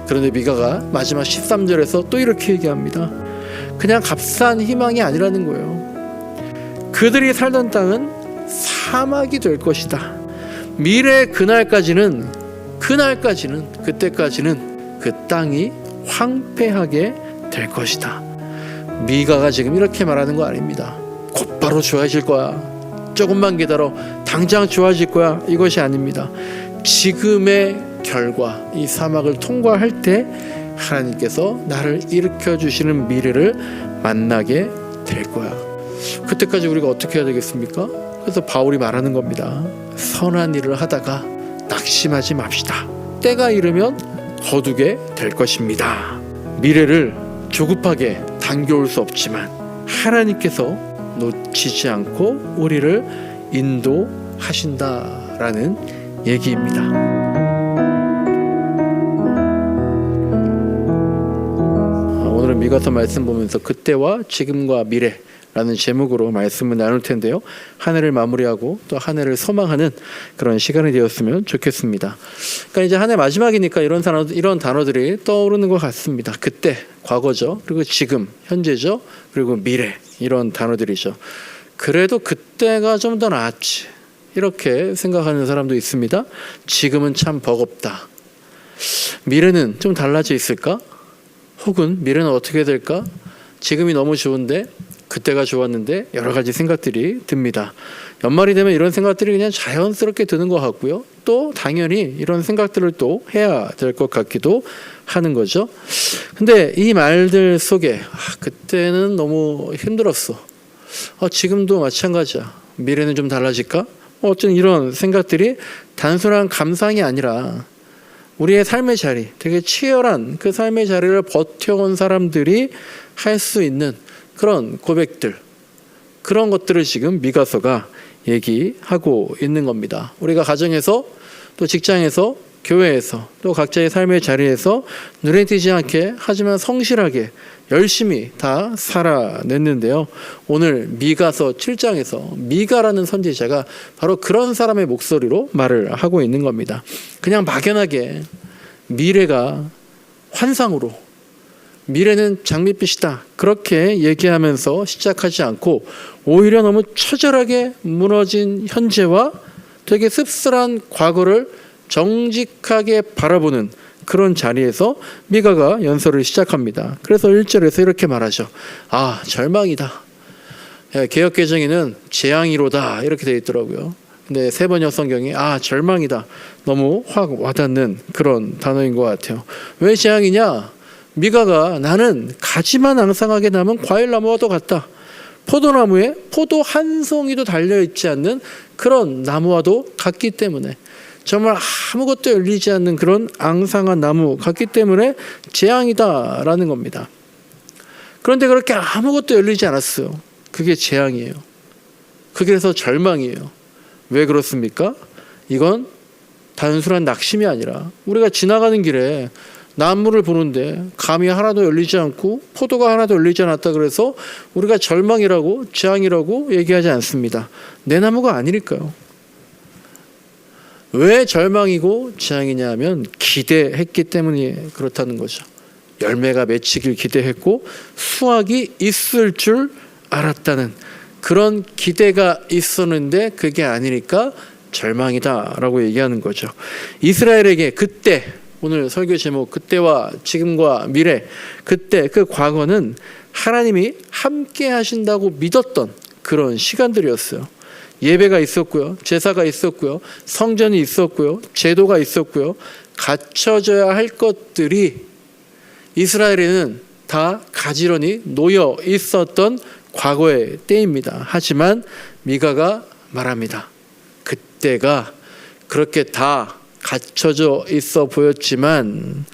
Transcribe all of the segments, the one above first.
그런데 미가가 마지막 13절에서 또 이렇게 얘기합니다. 그냥 값싼 희망이 아니라는 거예요. 그들이 살던 땅은 사막이 될 것이다. 미래 그때까지는 그 땅이 황폐하게 될 것이다. 미가가 지금 이렇게 말하는 거 아닙니다. 곧바로 좋아질 거야, 조금만 기다려, 당장 좋아질 거야, 이것이 아닙니다. 지금의 결과, 이 사막을 통과할 때 하나님께서 나를 일으켜 주시는 미래를 만나게 될 거야. 그때까지 우리가 어떻게 해야 되겠습니까? 그래서 바울이 말하는 겁니다. 선한 일을 하다가 낙심하지 맙시다. 때가 이르면 거두게 될 것입니다. 미래를 조급하게 당겨올 수 없지만 하나님께서 놓치지 않고 우리를 인도하신다라는 얘기입니다. 오늘은 미가서 말씀 보면서 그때와 지금과 미래라는 제목으로 말씀을 나눌 텐데요. 한 해를 마무리하고 또 한 해를 소망하는 그런 시간이 되었으면 좋겠습니다. 그러니까 이제 한 해 마지막이니까 이런 단어들이 떠오르는 것 같습니다. 그때, 과거죠. 그리고 지금, 현재죠. 그리고 미래, 이런 단어들이죠. 그래도 그때가 좀 더 나았지, 이렇게 생각하는 사람도 있습니다. 지금은 참 버겁다. 미래는 좀 달라져 있을까? 혹은 미래는 어떻게 될까? 지금이 너무 좋은데 그때가 좋았는데, 여러 가지 생각들이 듭니다. 연말이 되면 이런 생각들이 그냥 자연스럽게 드는 것 같고요. 또 당연히 이런 생각들을 또 해야 될 것 같기도 하는 거죠. 근데 이 말들 속에 그때는 너무 힘들었어, 지금도 마찬가지야, 미래는 좀 달라질까? 어떤 이런 생각들이 단순한 감상이 아니라 우리의 삶의 자리, 되게 치열한 그 삶의 자리를 버텨온 사람들이 할 수 있는 그런 고백들, 그런 것들을 지금 미가서가 얘기하고 있는 겁니다. 우리가 가정에서, 또 직장에서, 교회에서, 또 각자의 삶의 자리에서 눈에 띄지 않게 하지만 성실하게 열심히 다 살아냈는데요. 오늘 미가서 7장에서 미가라는 선지자가 바로 그런 사람의 목소리로 말을 하고 있는 겁니다. 그냥 막연하게 미래가 환상으로, 미래는 장밋빛이다, 그렇게 얘기하면서 시작하지 않고 오히려 너무 처절하게 무너진 현재와 되게 씁쓸한 과거를 정직하게 바라보는 그런 자리에서 미가가 연설을 시작합니다. 그래서 1절에서 이렇게 말하죠. 절망이다. 개역개정에는 재앙이로다, 이렇게 되어 있더라고요. 근데 세번역 성경이 절망이다, 너무 확 와닿는 그런 단어인 것 같아요. 왜 재앙이냐? 미가가 나는 가지만 앙상하게 남은 과일나무와도 같다. 포도나무에 포도 한 송이도 달려있지 않는 그런 나무와도 같기 때문에, 정말 아무것도 열리지 않는 그런 앙상한 나무 같기 때문에 재앙이다라는 겁니다. 그런데 그렇게 아무것도 열리지 않았어요. 그게 재앙이에요. 그래서 절망이에요. 왜 그렇습니까? 이건 단순한 낙심이 아니라 우리가 지나가는 길에 나무를 보는데 감이 하나도 열리지 않고 포도가 하나도 열리지 않았다 그래서 우리가 절망이라고, 재앙이라고 얘기하지 않습니다. 내 나무가 아니니까요. 왜 절망이고 재앙이냐 하면 기대했기 때문에 그렇다는 거죠. 열매가 맺히길 기대했고 수확이 있을 줄 알았다는 그런 기대가 있었는데 그게 아니니까 절망이다라고 얘기하는 거죠. 이스라엘에게 그때, 오늘 설교 제목 그때와 지금과 미래, 그때 그 과거는 하나님이 함께 하신다고 믿었던 그런 시간들이었어요. 예배가 있었고요, 제사가 있었고요, 성전이 있었고요, 제도가 있었고요, 갖춰져야 할 것들이 이스라엘에는 다 가지런히 놓여 있었던 과거의 때입니다. 하지만 미가가 말합니다. 그때가 그렇게 다 갖춰져 있어 보였지만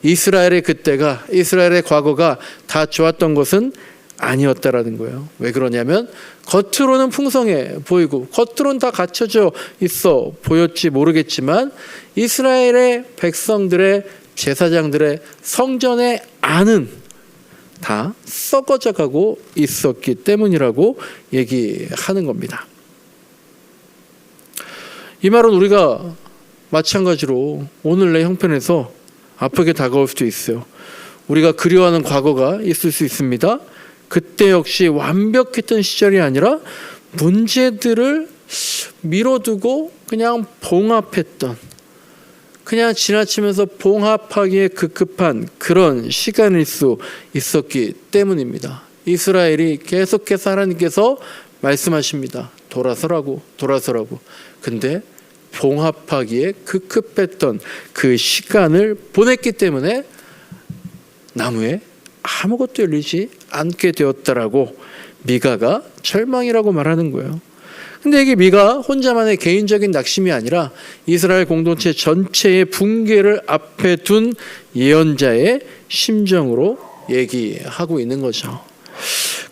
이스라엘의 그때가, 이스라엘의 과거가 다 좋았던 것은 아니었다라는 거예요. 왜 그러냐면 겉으로는 풍성해 보이고 겉으로는 다 갖춰져 있어 보였지 모르겠지만 이스라엘의 백성들의, 제사장들의 성전의 안은 다 썩어져 가고 있었기 때문이라고 얘기하는 겁니다. 이 말은 우리가 마찬가지로 오늘 내 형편에서 아프게 다가올 수도 있어요. 우리가 그리워하는 과거가 있을 수 있습니다. 그때 역시 완벽했던 시절이 아니라 문제들을 미뤄두고 그냥 봉합했던, 그냥 지나치면서 봉합하기에 급급한 그런 시간일 수 있었기 때문입니다. 이스라엘이 계속해서 하나님께서 말씀하십니다. 돌아서라고. 근데 봉합하기에 급급했던 그 시간을 보냈기 때문에 나무에 아무것도 열리지 않게 되었다라고 미가가 절망이라고 말하는 거예요. 근데 이게 미가 혼자만의 개인적인 낙심이 아니라 이스라엘 공동체 전체의 붕괴를 앞에 둔 예언자의 심정으로 얘기하고 있는 거죠.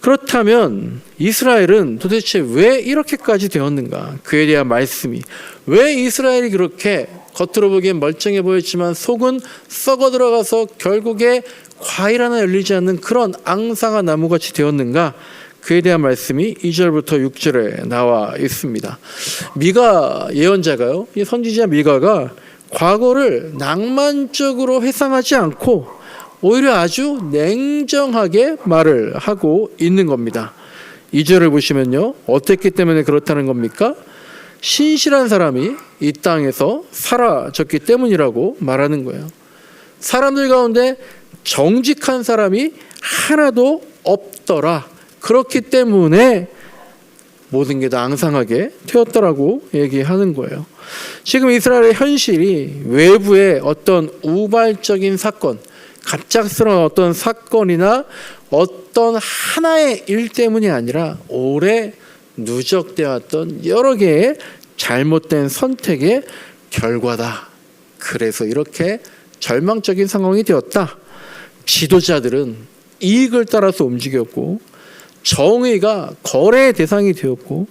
그렇다면 이스라엘은 도대체 왜 이렇게까지 되었는가? 그에 대한 말씀이, 왜 이스라엘이 그렇게 겉으로 보기엔 멀쩡해 보였지만 속은 썩어 들어가서 결국에 과일 하나 열리지 않는 그런 앙상한 나무같이 되었는가? 그에 대한 말씀이 2절부터 6절에 나와 있습니다. 미가 예언자가요, 이 선지자 미가가 과거를 낭만적으로 회상하지 않고 오히려 아주 냉정하게 말을 하고 있는 겁니다. 2절을 보시면요, 어땠기 때문에 그렇다는 겁니까? 신실한 사람이 이 땅에서 사라졌기 때문이라고 말하는 거예요. 사람들 가운데 정직한 사람이 하나도 없더라. 그렇기 때문에 모든 게 다 앙상하게 되었다라고 얘기하는 거예요. 지금 이스라엘의 현실이 외부의 어떤 우발적인 사건, 갑작스러운 어떤 사건이나 어떤 하나의 일 때문이 아니라 오래 누적되어 왔던 여러 개의 잘못된 선택의 결과다. 그래서 이렇게 절망적인 상황이 되었다. 지도자들은 이익을 따라서 움직였고, 정의가 거래의 대상이 되었고,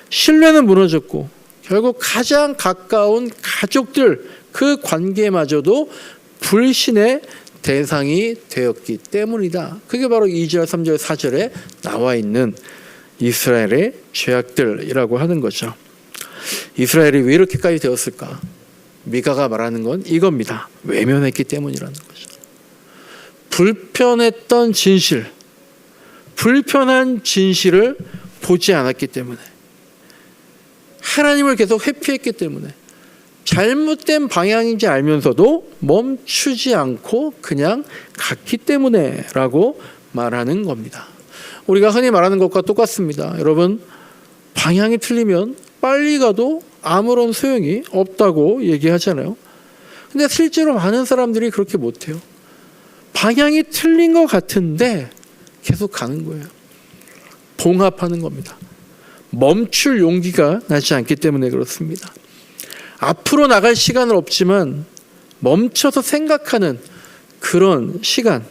신뢰는 무너졌고, 결국 가장 가까운 가족들, 그 관계마저도 불신의 대상이 되었기 때문이다. 그게 바로 2절, 3절, 4절에 나와 있는 이스라엘의 죄악들이라고 하는 거죠. 이스라엘이 왜 이렇게까지 되었을까? 미가가 말하는 건 이겁니다. 외면했기 때문이라는 거죠. 불편했던 진실, 불편한 진실을 보지 않았기 때문에, 하나님을 계속 회피했기 때문에, 잘못된 방향인지 알면서도 멈추지 않고 그냥 갔기 때문에 라고 말하는 겁니다. 우리가 흔히 말하는 것과 똑같습니다. 여러분, 방향이 틀리면 빨리 가도 아무런 소용이 없다고 얘기하잖아요. 근데 실제로 많은 사람들이 그렇게 못해요. 방향이 틀린 것 같은데 계속 가는 거예요. 봉합하는 겁니다. 멈출 용기가 나지 않기 때문에 그렇습니다. 앞으로 나갈 시간은 없지만 멈춰서 생각하는 그런 시간,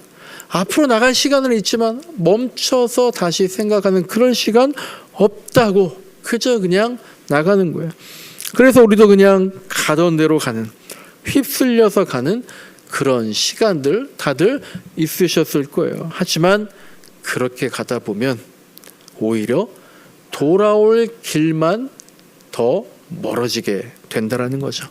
앞으로 나갈 시간은 있지만 멈춰서 다시 생각하는 그런 시간 없다고 그저 그냥 나가는 거예요. 그래서 우리도 그냥 가던 대로 가는, 휩쓸려서 가는 그런 시간들 다들 있으셨을 거예요. 하지만 그렇게 가다 보면 오히려 돌아올 길만 더 멀어지게 된다라는 거죠.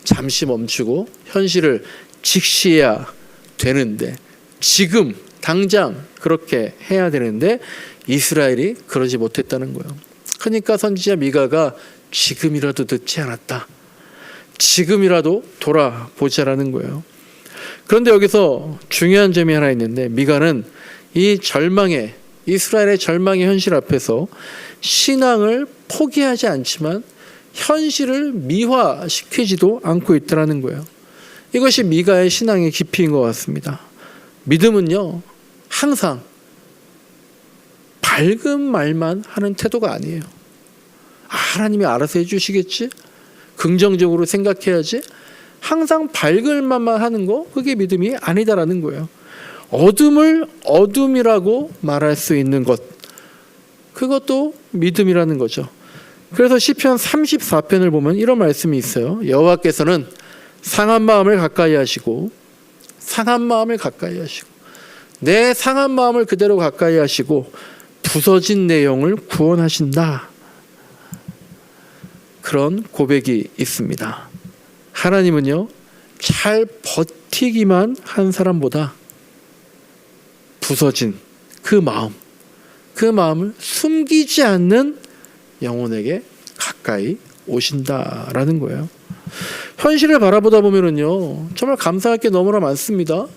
잠시 멈추고 현실을 직시해야 되는데, 지금 당장 그렇게 해야 되는데 이스라엘이 그러지 못했다는 거예요. 그러니까 선지자 미가가 지금이라도 늦지 않았다, 지금이라도 돌아보자라는 거예요. 그런데 여기서 중요한 점이 하나 있는데, 미가는 이 절망의, 이스라엘의 절망의 현실 앞에서 신앙을 포기하지 않지만 현실을 미화시키지도 않고 있다는 거예요. 이것이 미가의 신앙의 깊이인 것 같습니다. 믿음은요, 항상 밝은 말만 하는 태도가 아니에요. 하나님이 알아서 해주시겠지? 긍정적으로 생각해야지? 항상 밝은 말만 하는 거, 그게 믿음이 아니다라는 거예요. 어둠을 어둠이라고 말할 수 있는 것, 그것도 믿음이라는 거죠. 그래서 시편 34편을 보면 이런 말씀이 있어요. 여호와께서는 상한 마음을 가까이 하시고, 상한 마음을 가까이 하시고, 내 상한 마음을 그대로 가까이 하시고 부서진 내 영을 구원하신다. 그런 고백이 있습니다. 하나님은요, 잘 버티기만 한 사람보다 부서진 그 마음을 숨기지 않는 영혼에게 가까이 오신다라는 거예요. 현실을 바라보다 보면은요, 정말 감사할 게 너무나 많습니다.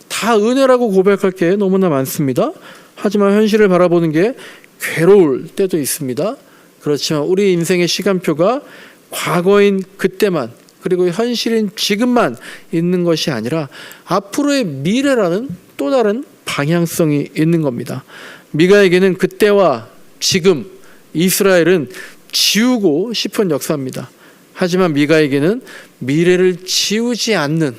다 은혜라고 고백할 게 너무나 많습니다. 하지만 현실을 바라보는 게 괴로울 때도 있습니다. 그렇지만 우리 인생의 시간표가 과거인 그때만, 그리고 현실인 지금만 있는 것이 아니라 앞으로의 미래라는 또 다른 방향성이 있는 겁니다. 미가에게는 그때와 지금 이스라엘은 지우고 싶은 역사입니다. 하지만 미가에게는 미래를 지우지 않는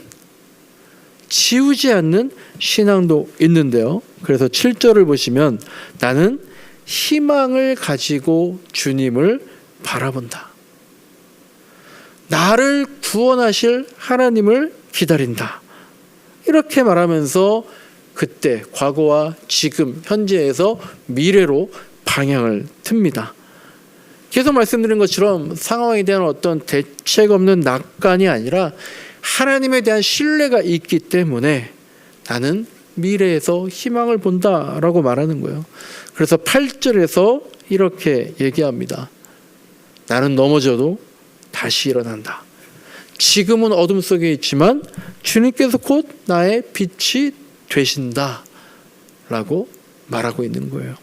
신앙도 있는데요. 그래서 7절을 보시면 나는 희망을 가지고 주님을 바라본다. 나를 구원하실 하나님을 기다린다. 이렇게 말하면서 그때, 과거와 지금, 현재에서 미래로 방향을 틉니다. 계속 말씀드린 것처럼 상황에 대한 어떤 대책 없는 낙관이 아니라 하나님에 대한 신뢰가 있기 때문에 나는 미래에서 희망을 본다라고 말하는 거예요. 그래서 8절에서 이렇게 얘기합니다. 나는 넘어져도 다시 일어난다. 지금은 어둠 속에 있지만 주님께서 곧 나의 빛이 되신다 라고 말하고 있는 거예요.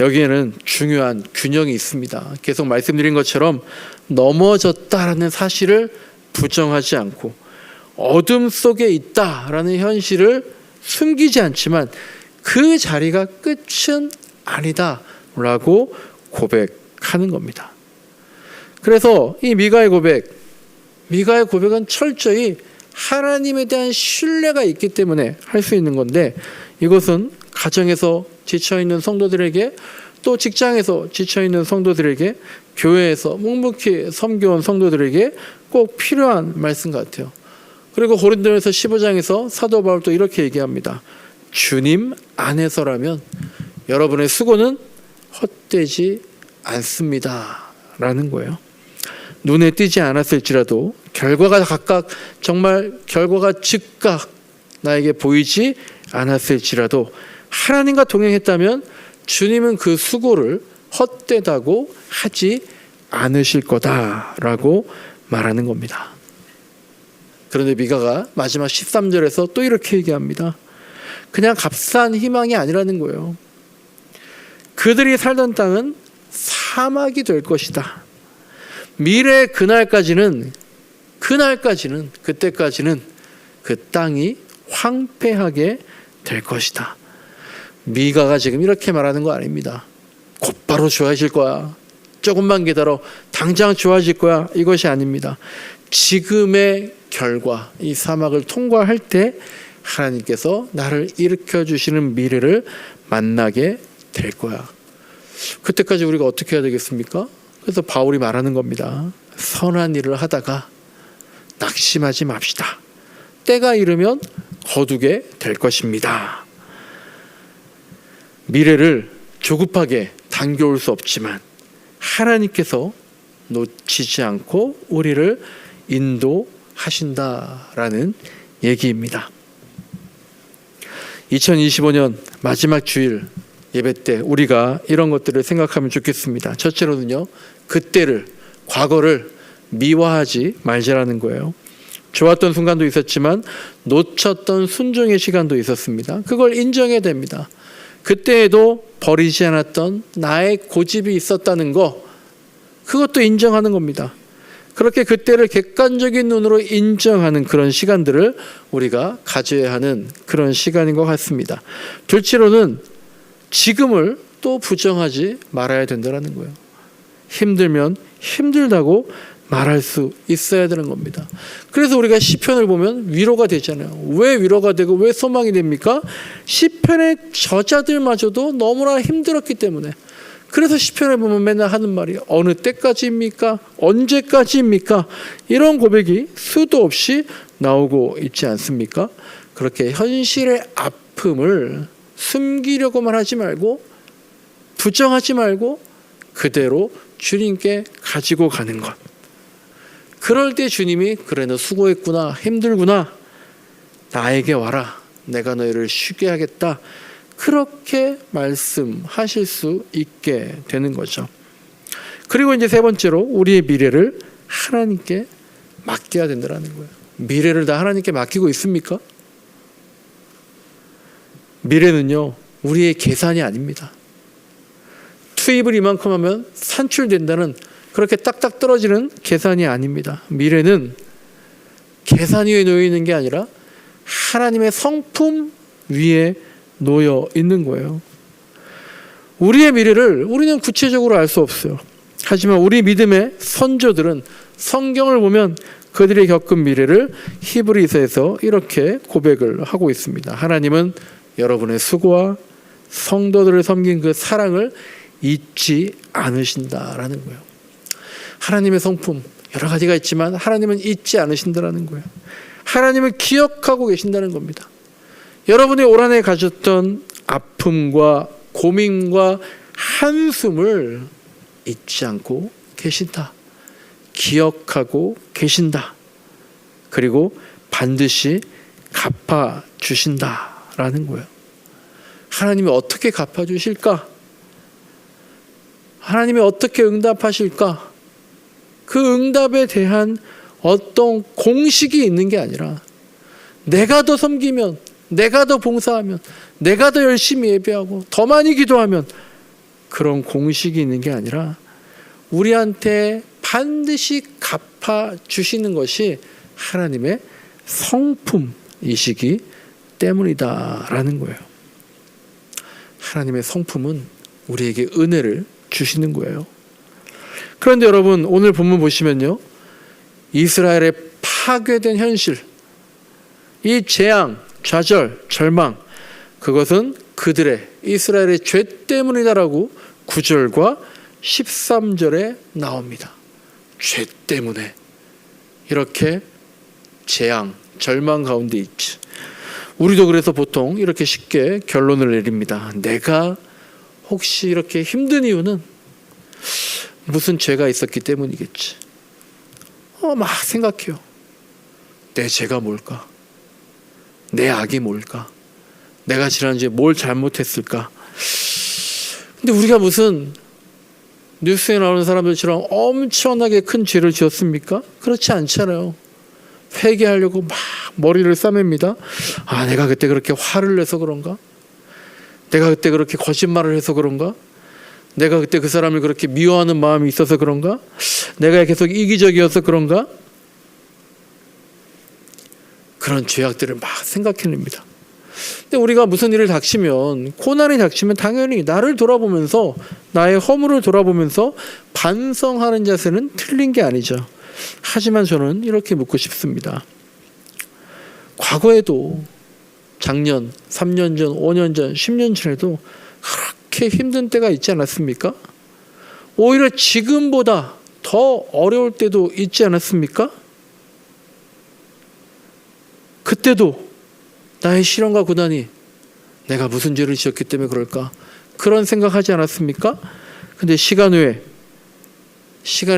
여기에는 중요한 균형이 있습니다. 계속 말씀드린 것처럼 넘어졌다라는 사실을 부정하지 않고 어둠 속에 있다라는 현실을 숨기지 않지만 그 자리가 끝은 아니다라고 고백하는 겁니다. 그래서 이 미가의 고백은 철저히 하나님에 대한 신뢰가 있기 때문에 할 수 있는 건데, 이것은 가정에서 지쳐있는 성도들에게, 또 직장에서 지쳐있는 성도들에게, 교회에서 묵묵히 섬겨온 성도들에게 꼭 필요한 말씀 같아요. 그리고 고린도전서 15장에서 사도 바울도 이렇게 얘기합니다. 주님 안에서라면 여러분의 수고는 헛되지 않습니다 라는 거예요. 눈에 띄지 않았을지라도 결과가 각각, 정말 결과가 즉각 나에게 보이지 않았을지라도 하나님과 동행했다면 주님은 그 수고를 헛되다고 하지 않으실 거다라고 말하는 겁니다. 그런데 미가가 마지막 13절에서 또 이렇게 얘기합니다. 그냥 값싼 희망이 아니라는 거예요. 그들이 살던 땅은 사막이 될 것이다. 미래 그때까지는 그 땅이 황폐하게 될 것이다. 미가가 지금 이렇게 말하는 거 아닙니다. 곧바로 좋아질 거야. 조금만 기다려. 당장 좋아질 거야. 이것이 아닙니다. 지금의 결과, 이 사막을 통과할 때 하나님께서 나를 일으켜 주시는 미래를 만나게 될 거야. 그때까지 우리가 어떻게 해야 되겠습니까? 그래서 바울이 말하는 겁니다. 선한 일을 하다가 낙심하지 맙시다. 때가 이르면 거두게 될 것입니다. 미래를 조급하게 당겨올 수 없지만 하나님께서 놓치지 않고 우리를 인도하신다라는 얘기입니다. 2025년 마지막 주일 예배 때 우리가 이런 것들을 생각하면 좋겠습니다. 첫째로는요, 그때를, 과거를 미화하지 말자라는 거예요. 좋았던 순간도 있었지만 놓쳤던 순종의 시간도 있었습니다. 그걸 인정해야 됩니다. 그때에도 버리지 않았던 나의 고집이 있었다는 거, 그것도 인정하는 겁니다. 그렇게 그때를 객관적인 눈으로 인정하는 그런 시간들을 우리가 가져야 하는 그런 시간인 것 같습니다. 둘째로는 지금을 또 부정하지 말아야 된다는 거예요. 힘들면 힘들다고 말할 수 있어야 되는 겁니다. 그래서 우리가 시편을 보면 위로가 되잖아요. 왜 위로가 되고 왜 소망이 됩니까? 시편의 저자들마저도 너무나 힘들었기 때문에. 그래서 시편을 보면 맨날 하는 말이 어느 때까지입니까? 언제까지입니까? 이런 고백이 수도 없이 나오고 있지 않습니까? 그렇게 현실의 아픔을 숨기려고만 하지 말고, 부정하지 말고 그대로 주님께 가지고 가는 것. 그럴 때 주님이 그래 너 수고했구나 힘들구나 나에게 와라 내가 너희를 쉬게 하겠다 그렇게 말씀하실 수 있게 되는 거죠. 그리고 이제 세 번째로 우리의 미래를 하나님께 맡겨야 된다는 거예요. 미래를 다 하나님께 맡기고 있습니까? 미래는요 우리의 계산이 아닙니다. 투입을 이만큼 하면 산출된다는 그렇게 딱딱 떨어지는 계산이 아닙니다. 미래는 계산 위에 놓여 있는 게 아니라 하나님의 성품 위에 놓여 있는 거예요. 우리의 미래를 우리는 구체적으로 알 수 없어요. 하지만 우리 믿음의 선조들은 성경을 보면 그들이 겪은 미래를 히브리서에서 이렇게 고백을 하고 있습니다. 하나님은 여러분의 수고와 성도들을 섬긴 그 사랑을 잊지 않으신다라는 거예요. 하나님의 성품 여러 가지가 있지만 하나님은 잊지 않으신다라는 거예요. 하나님을 기억하고 계신다는 겁니다. 여러분이 올 한 해 가졌던 아픔과 고민과 한숨을 잊지 않고 계신다. 기억하고 계신다. 그리고 반드시 갚아주신다라는 거예요. 하나님이 어떻게 갚아주실까? 하나님이 어떻게 응답하실까? 그 응답에 대한 어떤 공식이 있는 게 아니라 내가 더 섬기면, 내가 더 봉사하면, 내가 더 열심히 예배하고 더 많이 기도하면 그런 공식이 있는 게 아니라 우리한테 반드시 갚아주시는 것이 하나님의 성품이시기 때문이다라는 거예요. 하나님의 성품은 우리에게 은혜를 주시는 거예요. 그런데 여러분 오늘 본문 보시면요. 이스라엘의 파괴된 현실, 이 재앙, 좌절, 절망 그것은 그들의 이스라엘의 죄 때문이다라고 9절과 13절에 나옵니다. 죄 때문에 이렇게 재앙, 절망 가운데 있지. 우리도 그래서 보통 이렇게 쉽게 결론을 내립니다. 내가 혹시 이렇게 힘든 이유는 무슨 죄가 있었기 때문이겠지. 막 생각해요. 내 죄가 뭘까? 내 악이 뭘까? 내가 지난주에 뭘 잘못했을까? 근데 우리가 무슨 뉴스에 나오는 사람들처럼 엄청나게 큰 죄를 지었습니까? 그렇지 않잖아요. 회개하려고 막 머리를 싸맵니다. 아, 내가 그때 그렇게 화를 내서 그런가? 내가 그때 그렇게 거짓말을 해서 그런가? 내가 그때 그 사람을 그렇게 미워하는 마음이 있어서 그런가? 내가 계속 이기적이어서 그런가? 그런 죄악들을 막 생각해냅니다. 근데 우리가 무슨 일을 닥치면, 고난이 닥치면 당연히 나를 돌아보면서, 나의 허물을 돌아보면서 반성하는 자세는 틀린 게 아니죠. 하지만 저는 이렇게 묻고 싶습니다. 과거에도 작년, 3년 전, 5년 전, 10년 전에도 그렇게 힘든 때가 있지 않았습니까? 오히려 지금보다 더 어려울 때도 있지 않았습니까? 그때도 나의 시련과 고난이 내가 무슨 죄를 지었기 때문에 그럴까? 그런 생각하지 않았습니까? 근데 시간이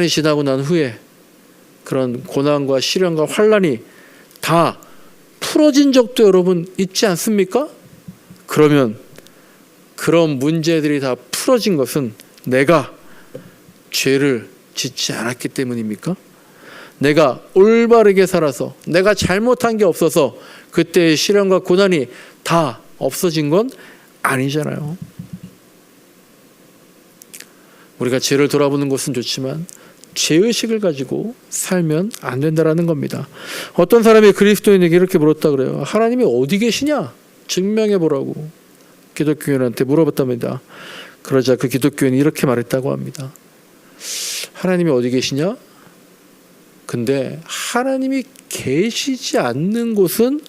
지나고 난 후에 그런 고난과 시련과 환난이 다 풀어진 적도 여러분 있지 않습니까? 그러면 그런 문제들이 다 풀어진 것은 내가 죄를 짓지 않았기 때문입니까? 내가 올바르게 살아서 내가 잘못한 게 없어서 그때의 시련과 고난이 다 없어진 건 아니잖아요. 우리가 죄를 돌아보는 것은 좋지만 죄의식을 가지고 살면 안 된다라는 겁니다. 어떤 사람이 그리스도인에게 이렇게 물었다 그래요. 하나님이 어디 계시냐? 증명해 보라고 기독교인한테 물어봤답니다. 그러자 그 기독교인이 이렇게 말했다고 합니다. 하나님이 어디 계시냐? 근데 하나님이 계시지 않는 곳은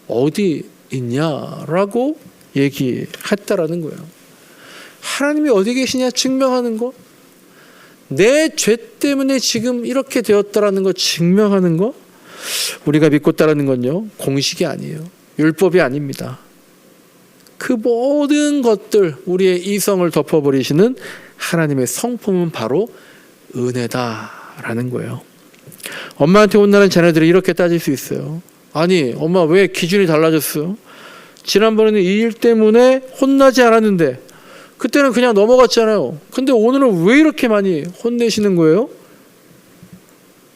어디 있냐라고 얘기했다라는 거예요. 하나님이 어디 계시냐 증명하는 거, 내 죄 때문에 지금 이렇게 되었다라는 거 증명하는 거, 우리가 믿고 따르는 건요 공식이 아니에요. 율법이 아닙니다. 그 모든 것들, 우리의 이성을 덮어버리시는 하나님의 성품은 바로 은혜다라는 거예요. 엄마한테 혼나는 자녀들이 이렇게 따질 수 있어요. 아니, 엄마 왜 기준이 달라졌어요? 지난번에는 이 일 때문에 혼나지 않았는데 그때는 그냥 넘어갔잖아요. 근데 오늘은 왜 이렇게 많이 혼내시는 거예요?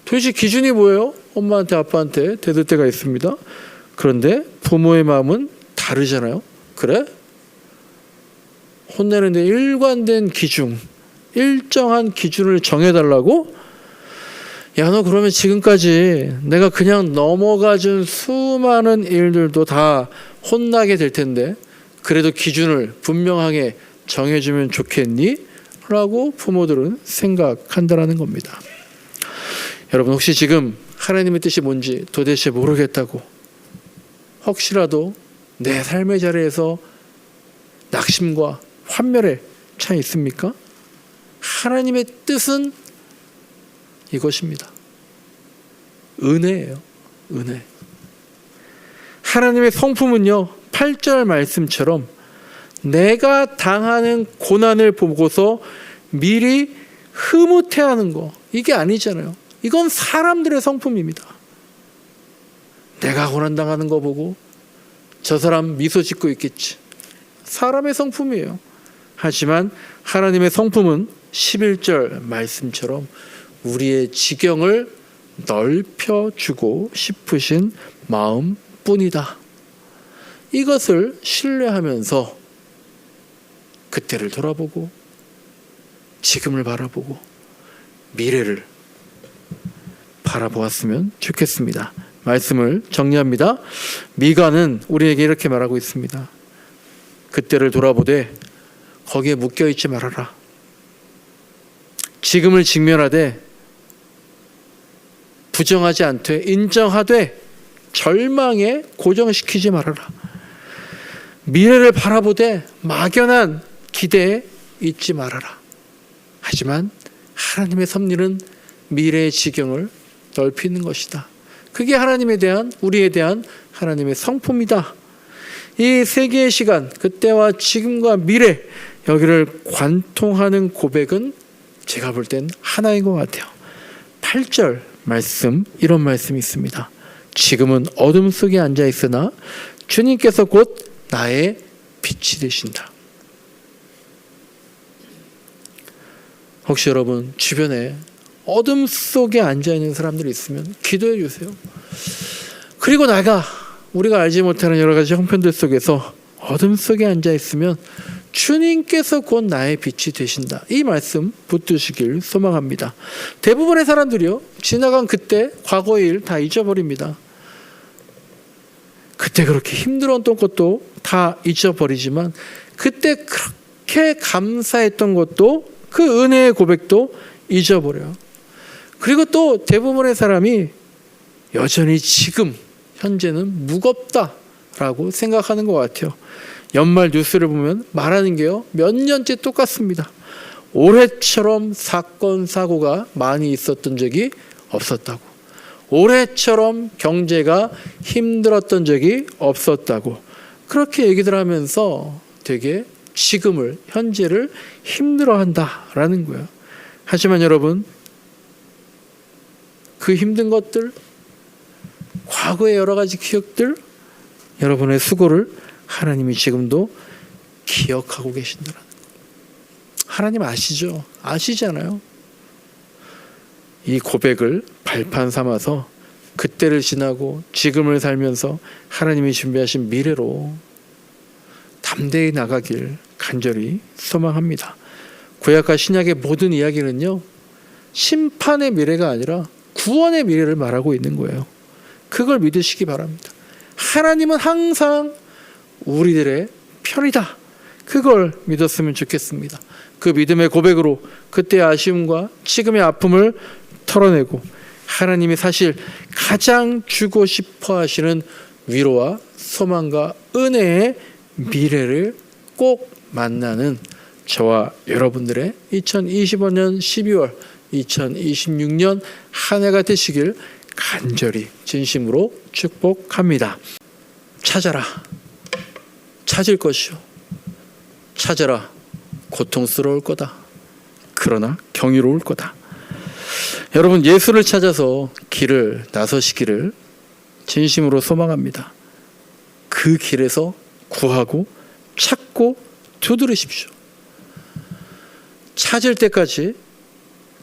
도대체 기준이 뭐예요? 엄마한테 아빠한테 대들 때가 있습니다. 그런데 부모의 마음은 다르잖아요. 그래? 혼내는데 일관된 기준, 일정한 기준을 정해달라고? 야, 너 그러면 지금까지 내가 그냥 넘어가준 수많은 일들도 다 혼나게 될 텐데 그래도 기준을 분명하게 정해주면 좋겠니? 라고 부모들은 생각한다는 겁니다. 여러분, 혹시 지금 하나님의 뜻이 뭔지 도대체 모르겠다고 혹시라도 내 삶의 자리에서 낙심과 환멸에 차 있습니까? 하나님의 뜻은 이것입니다. 은혜예요. 은혜. 하나님의 성품은요, 8절 말씀처럼 내가 당하는 고난을 보고서 미리 흐뭇해하는 거, 이게 아니잖아요. 이건 사람들의 성품입니다. 내가 고난당하는 거 보고 저 사람 미소 짓고 있겠지. 사람의 성품이에요. 하지만 하나님의 성품은 11절 말씀처럼 우리의 지경을 넓혀주고 싶으신 마음뿐이다. 이것을 신뢰하면서 그때를 돌아보고 지금을 바라보고 미래를 바라보았으면 좋겠습니다. 말씀을 정리합니다. 미가는 우리에게 이렇게 말하고 있습니다. 그때를 돌아보되 거기에 묶여있지 말아라. 지금을 직면하되 부정하지 않되 인정하되 절망에 고정시키지 말아라. 미래를 바라보되 막연한 기대에 있지 말아라. 하지만 하나님의 섭리는 미래의 지경을 넓히는 것이다. 그게 하나님에 대한, 우리에 대한 하나님의 성품이다. 이 세 개의 시간, 그때와 지금과 미래, 여기를 관통하는 고백은 제가 볼 땐 하나인 것 같아요. 8절 말씀, 이런 말씀이 있습니다. 지금은 어둠 속에 앉아 있으나 주님께서 곧 나의 빛이 되신다. 혹시 여러분 주변에 어둠 속에 앉아있는 사람들이 있으면 기도해 주세요. 그리고 우리가 알지 못하는 여러 가지 형편들 속에서 어둠 속에 앉아있으면 주님께서 곧 나의 빛이 되신다. 이 말씀 붙드시길 소망합니다. 대부분의 사람들이요, 지나간 그때 과거의 일 다 잊어버립니다. 그때 그렇게 힘들었던 것도 다 잊어버리지만 그때 그렇게 감사했던 것도, 그 은혜의 고백도 잊어버려요. 그리고 또 대부분의 사람이 여전히 지금 현재는 무겁다라고 생각하는 것 같아요. 연말 뉴스를 보면 말하는 게요, 몇 년째 똑같습니다. 올해처럼 사건 사고가 많이 있었던 적이 없었다고, 올해처럼 경제가 힘들었던 적이 없었다고, 그렇게 얘기들 하면서 되게 지금을, 현재를 힘들어한다라는 거예요. 하지만 여러분, 그 힘든 것들, 과거의 여러 가지 기억들, 여러분의 수고를 하나님이 지금도 기억하고 계신다는 거예요. 하나님 아시죠? 아시잖아요. 이 고백을 발판 삼아서 그때를 지나고 지금을 살면서 하나님이 준비하신 미래로 담대히 나가길 간절히 소망합니다. 구약과 신약의 모든 이야기는요, 심판의 미래가 아니라 구원의 미래를 말하고 있는 거예요. 그걸 믿으시기 바랍니다. 하나님은 항상 우리들의 편이다. 그걸 믿었으면 좋겠습니다. 그 믿음의 고백으로 그때의 아쉬움과 지금의 아픔을 털어내고 하나님이 사실 가장 주고 싶어 하시는 위로와 소망과 은혜의 미래를 꼭 만나는 저와 여러분들의 2025년 12월 2026년 한 해가 되시길 간절히 진심으로 축복합니다. 찾아라. 찾을 것이요. 찾아라. 고통스러울 거다. 그러나 경이로울 거다. 여러분, 예수를 찾아서 길을 나서시기를 진심으로 소망합니다. 그 길에서 구하고 찾고 두드리십시오. 찾을 때까지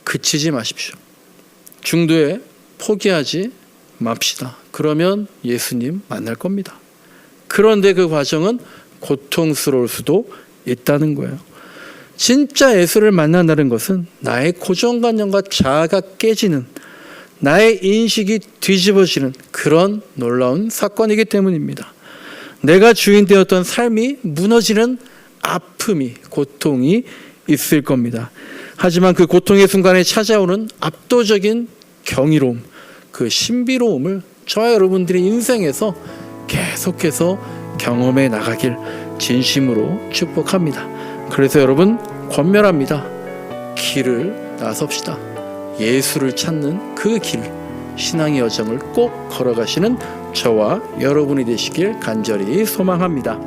그치지 마십시오. 중도에 포기하지 맙시다. 그러면 예수님 만날 겁니다. 그런데 그 과정은 고통스러울 수도 있다는 거예요. 진짜 예수를 만난다는 것은 나의 고정관념과 자아가 깨지는, 나의 인식이 뒤집어지는 그런 놀라운 사건이기 때문입니다. 내가 주인 되었던 삶이 무너지는 아픔이, 고통이 있을 겁니다. 하지만 그 고통의 순간에 찾아오는 압도적인 경이로움, 그 신비로움을 저와 여러분들의 인생에서 계속해서 경험해 나가길 진심으로 축복합니다. 그래서 여러분, 권면합니다. 길을 나섭시다. 예수를 찾는 그 길, 신앙의 여정을 꼭 걸어가시는 저와 여러분이 되시길 간절히 소망합니다.